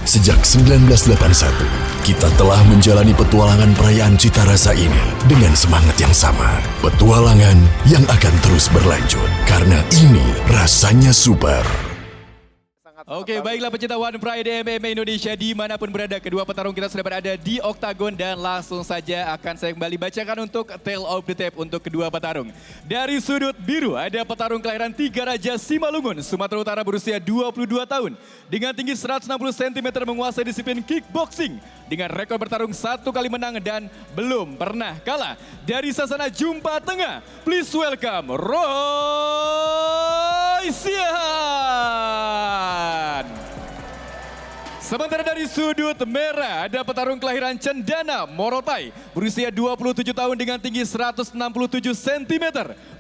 Sejak 1981, kita telah menjalani petualangan perayaan cita rasa ini dengan semangat yang sama. Petualangan yang akan terus berlanjut, karena ini rasanya super. Oke, baiklah pecinta One Pride MMA Indonesia dimanapun berada, kedua petarung kita sudah berada di oktagon dan langsung saja akan saya kembali bacakan untuk Tale of the Tape untuk kedua petarung. Dari sudut biru ada petarung kelahiran Tiga Raja Simalungun, Sumatera Utara berusia 22 tahun. Dengan tinggi 160 cm menguasai disiplin kickboxing. Dengan rekor bertarung 1 kali menang dan belum pernah kalah. Dari Sasana Jumpa Tengah, please welcome Roy Siahaan. Sementara dari sudut merah ada petarung kelahiran Cendana, Morotai, berusia 27 tahun dengan tinggi 167 cm.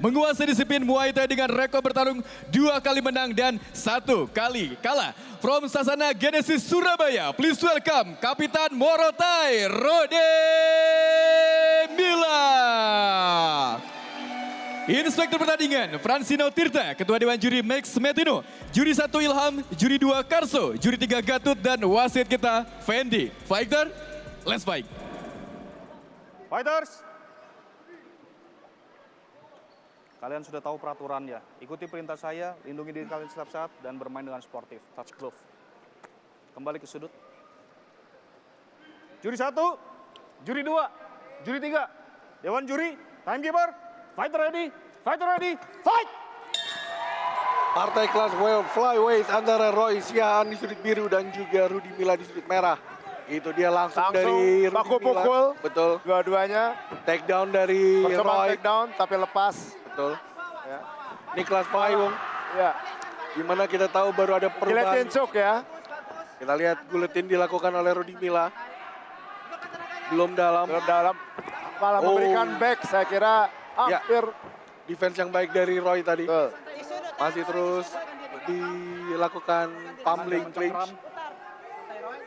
Menguasai disiplin Muay Thai dengan rekor bertarung 2 kali menang dan 1 kali kalah. From Sasana Genesis Surabaya, please welcome Kapitan Morotai, Rode Mila. Inspektur pertandingan Fransino Tirta, Ketua Dewan Juri Max Metino, Juri 1 Ilham, Juri 2 Karso, Juri 3 Gatut, dan wasit kita Fendi. Fighter, let's fight. Fighters, kalian sudah tahu peraturan ya. Ikuti perintah saya, lindungi diri kalian setiap saat, dan bermain dengan sportif. Touch glove. Kembali ke sudut. Juri 1, Juri 2, Juri 3, Dewan Juri, Timekeeper. Fighter ready, fight! Partai kelas flyweight antara Roy Siahaan di sudut biru dan juga Rudy Milla di sudut merah. Itu dia langsung dari Rudy baku Milla. pukul. Betul. Dua-duanya. Take down dari Percobaan Roy. take down tapi lepas. Betul. Ya. Ini kelas flyweight. Ya. Dimana kita tahu baru ada perubahan. Guillotine choke ya. Kita lihat guillotine dilakukan oleh Rudy Milla. Belum dalam. Malah memberikan back, saya kira hampir. Defense yang baik dari Roy tadi. Betul. Masih terus dilakukan pummeling clinch.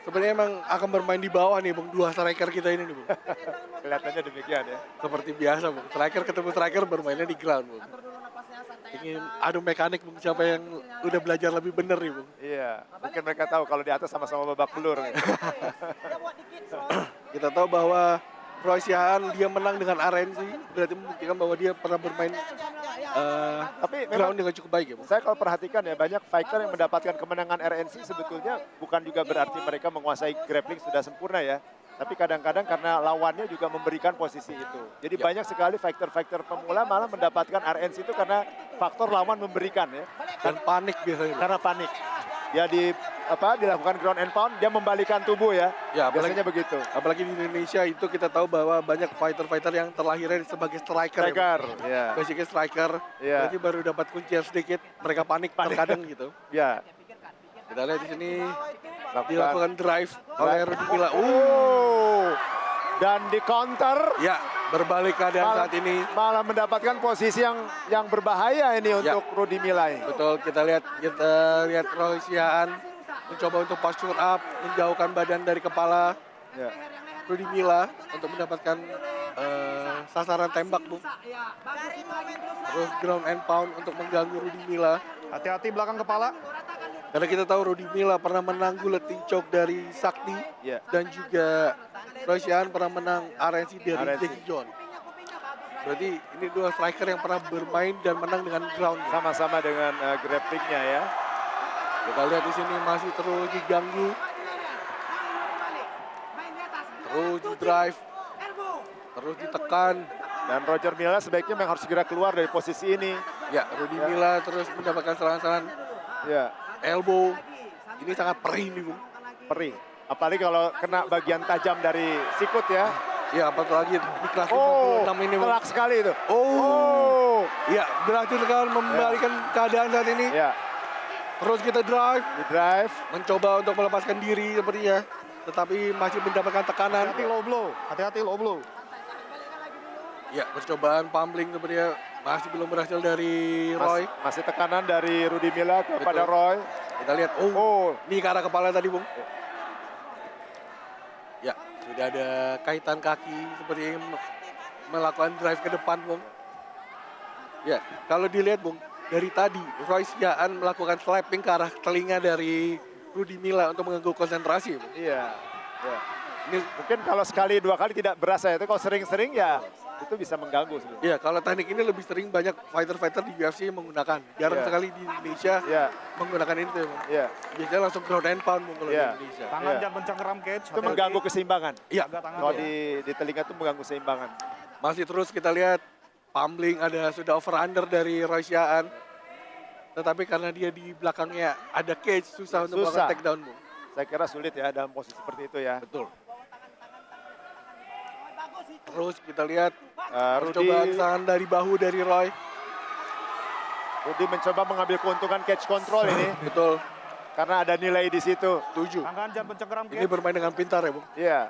Sebenarnya emang akan bermain di bawah nih Bung, dua striker kita ini nih Bung. Kelihatannya demikian ya. Seperti biasa Bung, striker ketemu striker bermainnya di ground Bung. Ingin adu mekanik Bung, siapa yang udah belajar lebih bener nih Bung. Iya, mungkin mereka tahu kalau di atas sama-sama babak belur. Kita tahu bahwa Roy Siahaan dia menang dengan RNC, berarti membuktikan bahwa dia pernah bermain Tapi ground memang dengan cukup baik ya Bung. saya kalau perhatikan ya, banyak fighter yang mendapatkan kemenangan RNC sebetulnya bukan juga berarti mereka menguasai grappling sudah sempurna ya. Tapi kadang-kadang karena lawannya juga memberikan posisi itu. Jadi banyak sekali fighter-fighter pemula malah mendapatkan RNC itu karena faktor lawan memberikan ya. Dan panik biasanya. Karena panik. Ya dilakukan ground and pound, dia membalikan tubuh ya. Ya, Biasanya begitu. Apalagi di Indonesia itu kita tahu bahwa banyak fighter-fighter yang terlahirnya sebagai striker. Striker, ya. Basicnya striker, Iya. berarti baru dapat kuncian sedikit, mereka panik terkadang gitu. Ya. Kita lihat di sini dilakukan drive oleh Rudy Milla. Dan di counter Ya, berbalik keadaan saat ini. malah mendapatkan posisi yang berbahaya ini untuk Rudy Milla. Betul, kita lihat Roy Siahaan mencoba untuk posture up, menjauhkan badan dari kepala Ya. Rudy Milla untuk mendapatkan sasaran tembak, Bung. Terus ground and pound untuk mengganggu Rudy Milla. Hati-hati belakang kepala. Karena kita tahu Rudy Milla pernah menang guillotine choke dari Sakti. Ya. Dan juga Roy Siahaan pernah menang RNC dari RNC. Jackie John. Berarti ini dua striker yang pernah bermain dan menang dengan ground. Sama-sama dengan grapplingnya ya. Kita lihat di sini masih terus diganggu. Terus di drive. Terus ditekan. Dan Roger Milla sebaiknya memang harus segera keluar dari posisi ini. Ya, Rudy Milla terus mendapatkan serangan-serangan Ya, elbow. Ini sangat perih nih, Bung. perih. Apalagi kalau kena bagian tajam dari sikut ya. Ya, apalagi di kelas 56 ini, Bung. telak sekali itu. Ya, berhasil kan membalikan keadaan saat ini. Ya, Terus kita drive, di drive. mencoba untuk melepaskan diri sepertinya. Tetapi masih mendapatkan tekanan. Hati-hati low blow. Hati-hati low blow. Ya, percobaan pummeling sepertinya masih belum berhasil dari Roy. Masih tekanan dari Rudy Milla kepada Betul. Roy. Kita lihat, ini ke arah kepala tadi, Bung. Ya, sudah ada kaitan kaki seperti melakukan drive ke depan, Bung. Ya, kalau dilihat, Bung, dari tadi Roy Siahaan melakukan slapping ke arah telinga dari Rudy Milla untuk mengganggu konsentrasi. Bung. Iya. Ya. Ini mungkin kalau sekali 2 kali tidak berasa itu, kalau sering-sering ya itu bisa mengganggu sebenarnya. Iya, kalau teknik ini lebih sering banyak fighter-fighter di UFC yang menggunakan. Jarang Iya. sekali di Indonesia Iya. menggunakan ini tuh. Bung. Iya. Biasanya langsung ground and pound Bung, kalau Iya. di Indonesia. Tangan Iya. jangan mencengkeram cage. Itu hati-hati. mengganggu keseimbangan. Iya, Jaga tangan. Kalau di telinga itu mengganggu keseimbangan. masih terus kita lihat pummeling ada sudah over under dari Royce Yaan. Tetapi karena dia di belakangnya ada cage, susah untuk Susah. melakukan takedown, Bung. Saya kira sulit ya dalam posisi seperti itu ya. Betul. Terus kita lihat Rudy percobaan serangan dari bahu dari Roy. mencoba mengambil keuntungan catch control ini Betul, karena ada nilai di situ. 7. Tangan jangan mencengkeram Ini cage. bermain dengan pintar ya, Bung. Iya.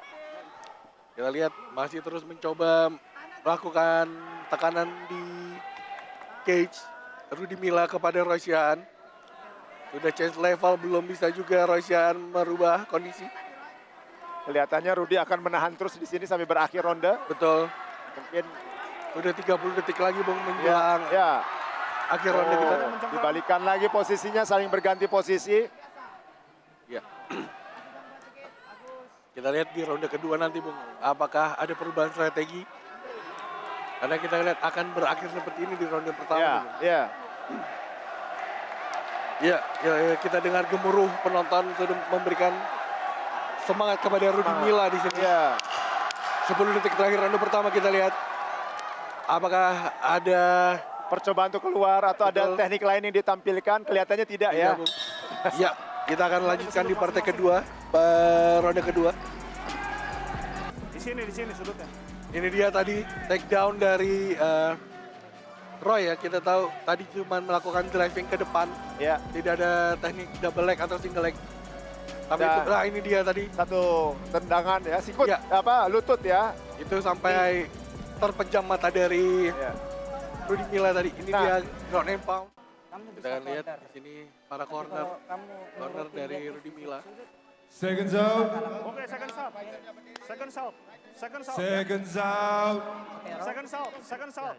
Kita lihat masih terus mencoba melakukan tekanan di cage. Rudy Milla kepada Royce Yaan. Sudah change level, belum bisa juga Royce Yaan merubah kondisi. Kelihatannya Rudy akan menahan terus di sini sampai berakhir ronde. Betul. Mungkin Sudah 30 detik lagi, Bung, menjelang ya. akhir ronde kita. Dibalikan lagi posisinya, saling berganti posisi. Ya. Kita lihat di ronde kedua nanti, Bung. Apakah ada perubahan strategi? Karena kita lihat akan berakhir seperti ini di ronde pertama. Ya, Bung. ya. Ya, kita dengar gemuruh penonton sudah memberikan semangat kepada Rudy Milla di sini. Ya. 10 detik terakhir ronde pertama kita lihat. Apakah ada Percobaan untuk keluar atau ada Betul. teknik lain yang ditampilkan? Kelihatannya tidak ya. Bung? Ya, kita akan lanjutkan di partai kedua, ronde kedua. Di sini sudutnya. Ini dia tadi takedown dari Roy ya. Kita tahu tadi cuma melakukan driving ke depan. Ya. Tidak ada teknik double leg atau single leg. Tapi Dan- itu, ini dia tadi. Satu tendangan ya, sikut Ya. lutut ya. Itu sampai terpejam mata dari Ya. Rudy Milla tadi. Ini Nah. dia ground and pound. Kita akan lihat di sini para corner dari Rudy Milla. Seconds out. Oke, second salt. Second salt. Second salt. Seconds out. Second salt. Second salt.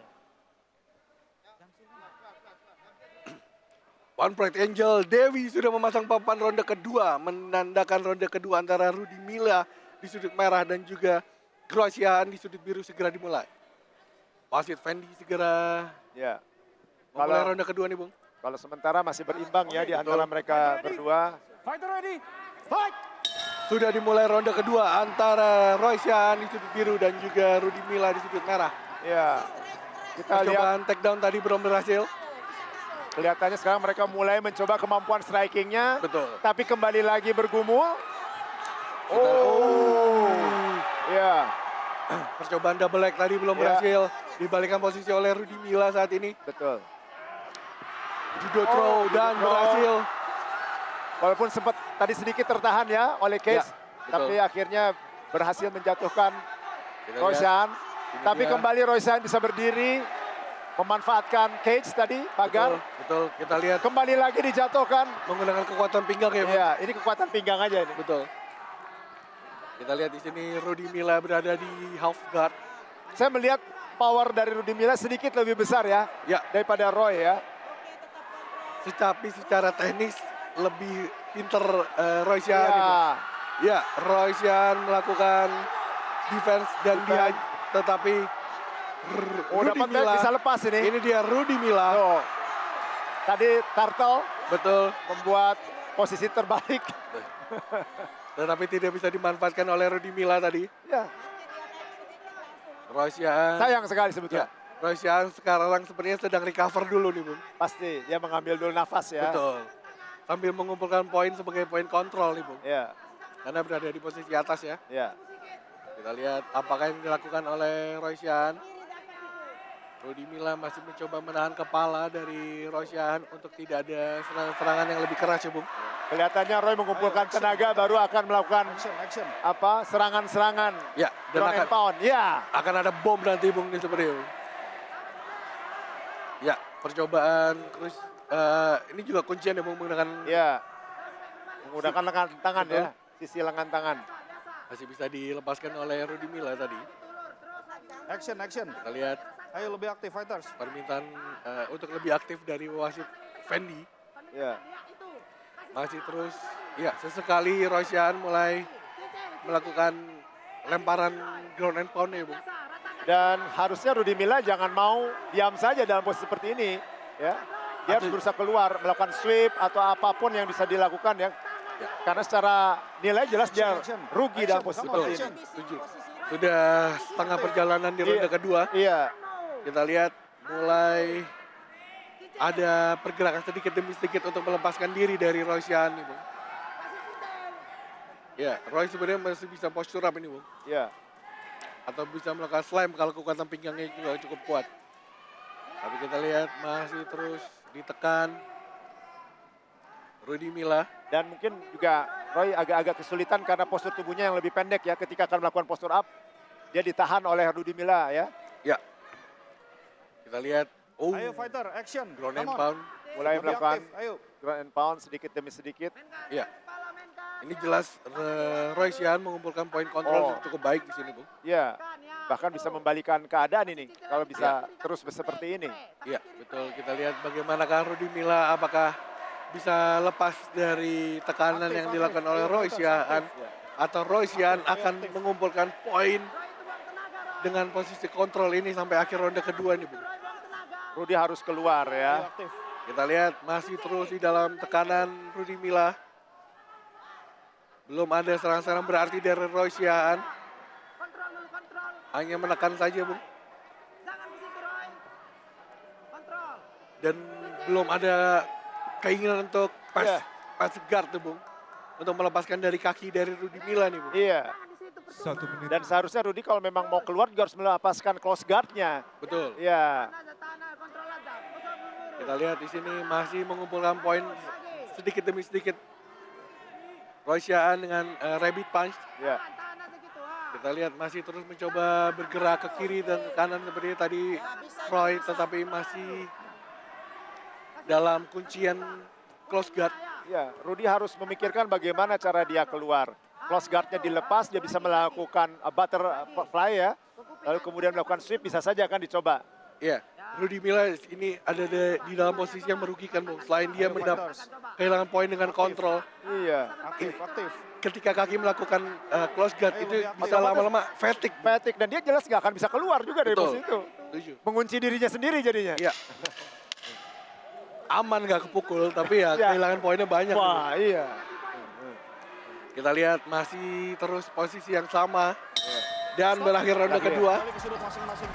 One Pride Angel Dewi sudah memasang papan ronde kedua, menandakan ronde kedua antara Rudy Milla di sudut merah dan juga Royce Yaan di sudut biru segera dimulai. Wasit Fendi segera Ya. memulai Kalau ronde kedua nih, Bung. kalau sementara masih berimbang ya di antara mereka berdua. Fighter ready. Fight. Sudah dimulai ronde kedua antara Royce Yaan di sudut biru dan juga Rudy Milla di sudut merah. Ya. Kita lihat Percobaan takedown tadi belum berhasil. kelihatannya sekarang mereka mulai mencoba kemampuan strikingnya. Betul. Tapi kembali lagi bergumul. Oh. Ya. Percobaan double leg tadi belum Ya. berhasil. Dibalikan posisi oleh Rudy Milla saat ini. Betul. Judo throw judo dan throw. berhasil. Walaupun sempat tadi sedikit tertahan ya oleh Cage. Ya, betul. Tapi akhirnya berhasil menjatuhkan Kita Royce lihat. Yaan. Ini Tapi dia. kembali Royce Yaan bisa berdiri. Memanfaatkan Cage tadi, pagar. Betul, betul. Kita lihat Kembali lagi dijatuhkan. menggunakan kekuatan pinggang ya, Bung. Iya, ini kekuatan pinggang aja ini. Betul. Kita lihat di sini Rudy Milla berada di half guard. Saya melihat power dari Rudy Milla sedikit lebih besar ya Ya, daripada Roy ya. tapi secara teknis lebih pinter Royce Yaan. Ya. ini. Ya, Royce Yaan melakukan defense dan dia tetapi Oh, Rudy dapat Milla, bisa lepas ini. ini dia Rudy Milla. Tuh. Tadi Turtle Betul. membuat posisi terbalik. Tetapi tidak bisa dimanfaatkan oleh Rudy Milla tadi. Ya, Royce Yaan. sayang sekali Ya, sebetulnya. Royce Yaan sekarang sepertinya sedang recover dulu nih, Bung. Pasti dia mengambil dulu nafas ya. Betul. Sambil mengumpulkan poin sebagai poin kontrol nih, Bung. Ya, Karena berada di posisi atas ya. ya. Kita lihat apakah yang dilakukan oleh Royce Yaan. Rudy Milla masih mencoba menahan kepala dari Royce Yaan untuk tidak ada serangan-serangan yang lebih keras ya, Bung. Kelihatannya Roy mengumpulkan tenaga baru akan melakukan Action. serangan-serangan. Ya, dan Ground and pound. Ya. akan ada bom nanti, Bung, di seperti itu. Ya, percobaan terus ini juga kuncian ya, Bung, menggunakan Ya. Menggunakan lengan tangan Betul. ya. Sisi lengan tangan. masih bisa dilepaskan oleh Rudy Milla tadi. Action. Kita lihat Ayo lebih aktif fighters. permintaan untuk lebih aktif dari wasit Fendi. Ya. masih terus, ya sesekali Roysian mulai melakukan lemparan ground and pound ya, Bung. Dan harusnya Rudy Milla jangan mau diam saja dalam posisi seperti ini, ya. Dia harus berusaha keluar, melakukan sweep atau apapun yang bisa dilakukan ya. Karena secara nilai jelas dia rugi dalam posisi seperti ini. Setuju. Sudah setengah perjalanan di ronde kedua. Iya. Kita lihat mulai ada pergerakan sedikit demi sedikit untuk melepaskan diri dari Roysian nih, Bung. Ya, Roy sebenarnya masih bisa posture up ini, Bung. Iya. Atau bisa melakukan slam kalau kekuatan pinggangnya juga cukup kuat. Tapi kita lihat masih terus ditekan Rudy Milla. Dan mungkin juga Roy agak-agak kesulitan karena postur tubuhnya yang lebih pendek ya ketika akan melakukan postur up. Dia ditahan oleh Rudy Milla ya. Ya. Kita lihat, Ayo fighter, action. ground Come and on. pound. Mulai Lebih melakukan aktif, ayo. ground and pound sedikit demi sedikit. Ya. Ini jelas Roysian mengumpulkan poin kontrol Oh. cukup baik di sini, Bung. Ya, bahkan bisa membalikan keadaan ini kalau bisa terus seperti ini. Iya, betul. Kita lihat bagaimanakah Rudy Milla apakah bisa lepas dari tekanan yang dilakukan oleh Roysian atau Roysian akan mengumpulkan poin dengan posisi kontrol ini sampai akhir ronde kedua nih, Bung. Rudy harus keluar ya. Aktif. Kita lihat masih terus di dalam tekanan Rudy Milla. Belum ada serang-serang berarti dari Roysian. Hanya menekan saja, Bung. Dan belum ada keinginan untuk pass guard tuh, Bung. Untuk melepaskan dari kaki dari Rudy Milla nih, Bung. Iya. 1 menit. Dan seharusnya Rudy kalau memang mau keluar juga harus melepaskan close guard-nya. Betul. Iya. Kita lihat di sini masih mengumpulkan poin sedikit demi sedikit. Roysian dengan rabbit punch. Iya. Kita lihat masih terus mencoba bergerak ke kiri dan ke kanan seperti tadi Roy, tetapi masih dalam kuncian close guard. Iya, Rudy harus memikirkan bagaimana cara dia keluar. Close guard-nya dilepas, dia bisa melakukan butterfly ya. Lalu kemudian melakukan sweep bisa saja akan dicoba. Iya, Rudy Milla ini ada di dalam posisi yang merugikan, Bung. Selain dia kehilangan poin dengan kontrol, Iya. Aktif. ketika kaki melakukan close guard itu bisa lama-lama fatigue. Fatigue dan dia jelas nggak akan bisa keluar juga dari Betul. posisi itu. Setuju. Mengunci dirinya sendiri jadinya. Iya. Aman gak kepukul, tapi ya Iya. kehilangan poinnya banyak. Wah, iya. Kita lihat masih terus posisi yang sama. Dan berakhir ronde kedua. Kembali ke sudut masing-masing.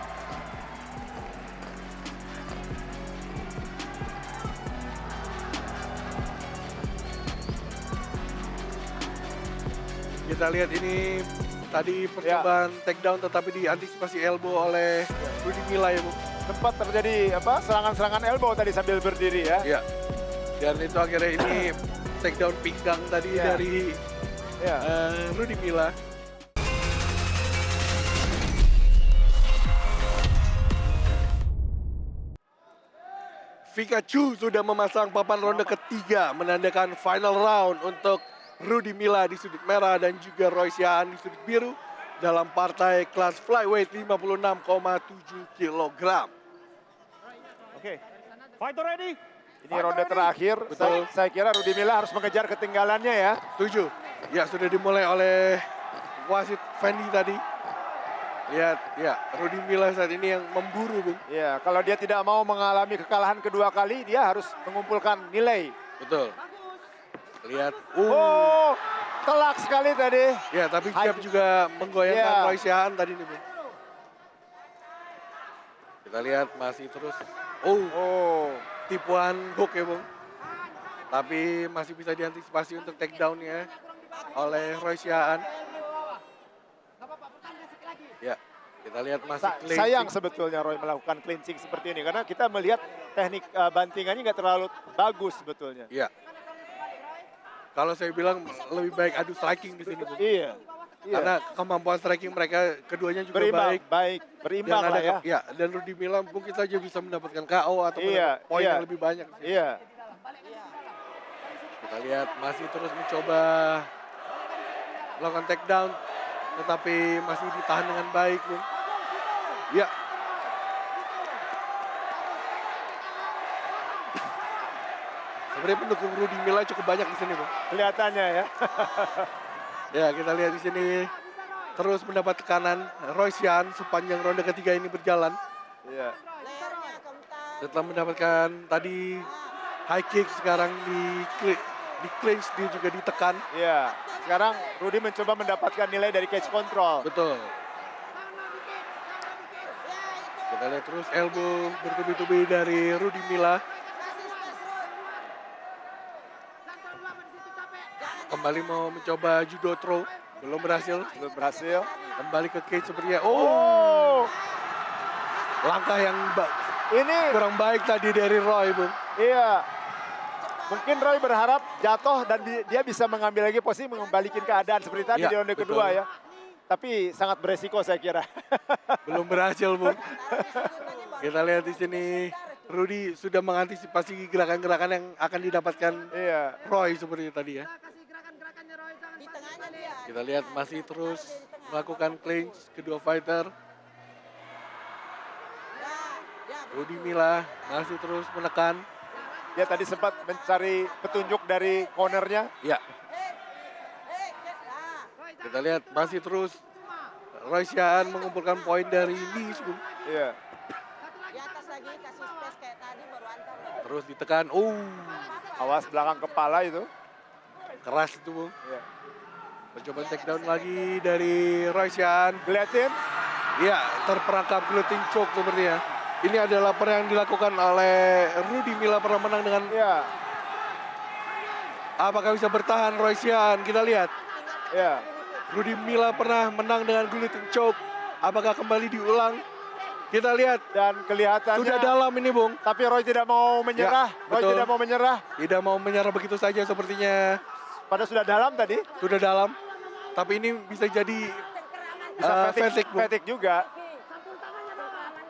Kita lihat ini tadi percobaan takedown tetapi diantisipasi elbow oleh Rudy Milla ya, Bung. Sempat terjadi serangan-serangan elbow tadi sambil berdiri ya. Iya. Dan itu akhirnya ini takedown pinggang tadi Iya. dari Iya. Rudy Milla. Pikachu sudah memasang papan ronde ketiga menandakan final round untuk Rudy Milla di sudut merah dan juga Roysian di sudut biru dalam partai kelas flyweight 56,7 kg. Oke. Fighter ready. Ini ronde terakhir. Betul. Saya kira Rudy Milla harus mengejar ketinggalannya ya. Setuju. Ya, sudah dimulai oleh wasit Fendi tadi. Lihat, ya, Rudy Milla saat ini yang memburu, Bung. Iya, kalau dia tidak mau mengalami kekalahan kedua kali, dia harus mengumpulkan nilai. Betul. Lihat. Oh, telak sekali tadi. Ya, tapi jab juga menggoyangkan Iya. Roysian tadi nih, Bung. Kita lihat masih terus. Oh, Tipuan hook ya, Bung. Tapi masih bisa diantisipasi untuk takedown-nya oleh Roysian. Ya, kita lihat masih clean. sayang sebetulnya Roy melakukan clinching seperti ini. Karena kita melihat teknik bantingannya nggak terlalu bagus sebetulnya. Iya. Kalau saya bilang lebih baik adu striking di sini, Bung. Iya. Karena kemampuan striking mereka keduanya juga Berimbang, baik. berimbang Dan lah ya. Ya, dan Rudy Milla mungkin saja bisa mendapatkan KO atau Iya, poin iya. yang lebih banyak. Iya. Kita lihat masih terus mencoba melakukan takedown, tetapi masih ditahan dengan baik, Bung. Ya. Sebenarnya pendukung Rudy Milla cukup banyak di sini, Bung. Kelihatannya ya. Ya, kita lihat di sini terus mendapat tekanan Roy Sian sepanjang ronde ketiga ini berjalan. Iya. Setelah mendapatkan tadi high kick, sekarang di clinch, dia juga ditekan. Iya. Sekarang Rudy mencoba mendapatkan nilai dari cage control. Betul. Kita lihat terus elbow bertubi-tubi dari Rudy Milla. Kembali mau mencoba judo throw, belum berhasil. Belum berhasil. Kembali ke cage sepertinya. Oh. Langkah yang Ini kurang baik tadi dari Roy, Bung. iya. Mungkin Roy berharap jatuh dan dia bisa mengambil lagi posisi mengembalikan keadaan seperti tadi Ya, di ronde betul. kedua ya. Tapi sangat beresiko saya kira. Belum berhasil, Bung. Kita lihat di sini Rudy sudah mengantisipasi gerakan-gerakan yang akan didapatkan Iya. Roy seperti tadi ya. Kita lihat masih terus melakukan clinch kedua fighter. Rudy Milla masih terus menekan. Dia tadi sempat mencari petunjuk dari cornernya. Ya. Kita lihat masih terus Roy Sian mengumpulkan poin dari Lee, Bung. Iya. Di atas lagi kasih space kayak tadi baru antar. Terus ditekan. Awas belakang kepala itu. Keras itu, Bung. Iya. Percobaan takedown lagi dari Roy Sian. Lihatin. Iya, terperangkap guillotine choke sepertinya. Ini adalah yang dilakukan oleh Rudy Milla, pernah menang dengan. Iya. Apakah bisa bertahan Roy Sian? Kita lihat. Iya. Rudy Milla pernah menang dengan guillotine choke. Apakah kembali diulang? Kita lihat. Dan kelihatannya. Sudah dalam ini, Bung. Tapi Roy tidak mau menyerah. Ya, Roy betul. tidak mau menyerah. Tidak mau menyerah begitu saja sepertinya. Padahal sudah dalam tadi. Sudah dalam. Tapi ini bisa jadi Bisa fatigue, Bung. fatigue juga.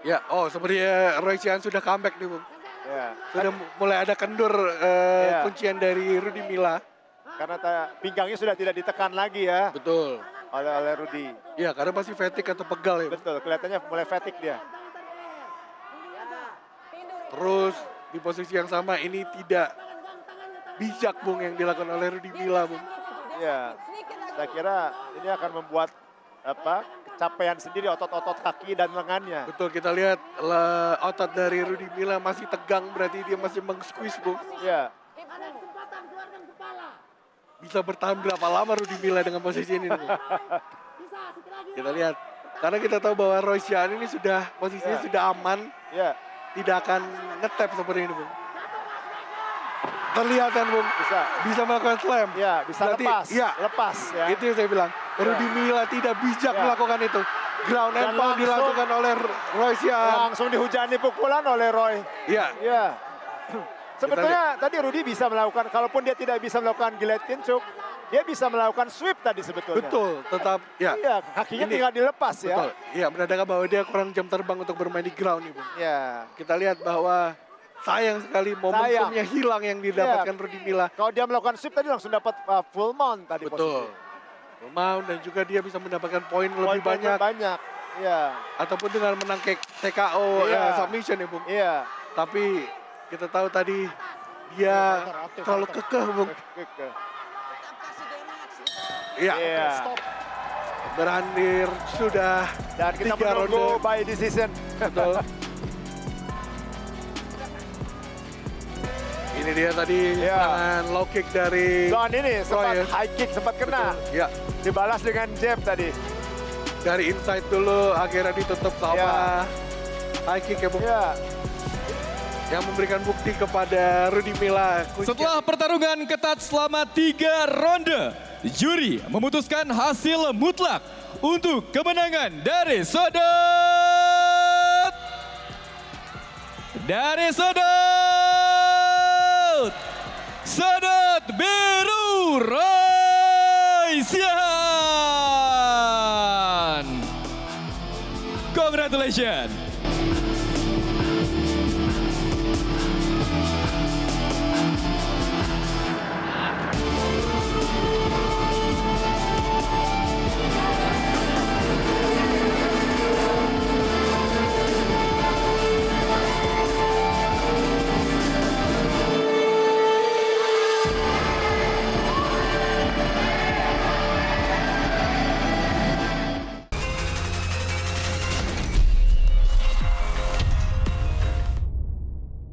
Ya, sepertinya Roy Sian sudah comeback nih, Bung. Ya. Sudah mulai ada kendur Ya. kuncian dari Rudy Milla. Karena pinggangnya sudah tidak ditekan lagi ya Betul. oleh Rudy. Ya, karena masih fatigue atau pegal ya, Bung. Betul, kelihatannya mulai fatigue dia. Terus di posisi yang sama ini tidak bijak, Bung, yang dilakukan oleh Rudy Milla, Bung. Ya, saya kira ini akan membuat kecapean sendiri otot-otot kaki dan lengannya. Betul, kita lihat otot dari Rudy Milla masih tegang, berarti dia masih meng-squeeze, Bung. Ya, Bisa bertahan berapa lama Rudy Milla dengan posisi ini, Bung? Kita lihat. Karena kita tahu bahwa Roy Sian ini posisinya Ya. sudah aman, ya, tidak akan nge-tap seperti ini, Bung. Terlihat kan, Bung? Bisa melakukan slam. ya bisa Berarti, lepas, ya. lepas ya. Itu yang saya bilang. Rudy Milla tidak bijak Ya. melakukan itu. Ground Dan and pound langsung- dilakukan oleh Roy Sian. Langsung dihujani pukulan oleh Roy. Iya. Ya. Sebetulnya tadi Rudy bisa melakukan, kalaupun dia tidak bisa melakukan guillotine choke, dia bisa melakukan sweep tadi sebetulnya. Betul, tetap ya. Iya, kakinya Ini- tinggal dilepas ya. Betul. Iya, menandakan bahwa dia kurang jam terbang untuk bermain di ground nih, Bung. Ya. Kita lihat bahwa sayang sekali momentumnya hilang yang didapatkan Rudy Milla. Kalau dia melakukan sweep tadi langsung dapat full mount tadi Betul. posisi. Mount dan juga dia bisa mendapatkan poin lebih Poin-poin banyak banyak. Iya. ataupun dengan menang TKO Iya. submission ya, Bung. Iya. Tapi kita tahu tadi dia terlalu kekeh, Bung. Iya. Iya. Berakhir sudah Dan kita 3 menunggu ronde. by decision. Betul. Ini dia tadi Iya. serangan low kick dari Don ini sempat Roy, ya. high kick, sempat kena. Betul. Ya, Dibalas dengan jab tadi. dari inside dulu akhirnya ditutup sama Iya. high kick ya, Bung. Iya. Yang memberikan bukti kepada Rudy Milla. Setelah pertarungan ketat selama 3 ronde, juri memutuskan hasil mutlak untuk kemenangan dari Sudut Biru Roy Sian. Congratulations.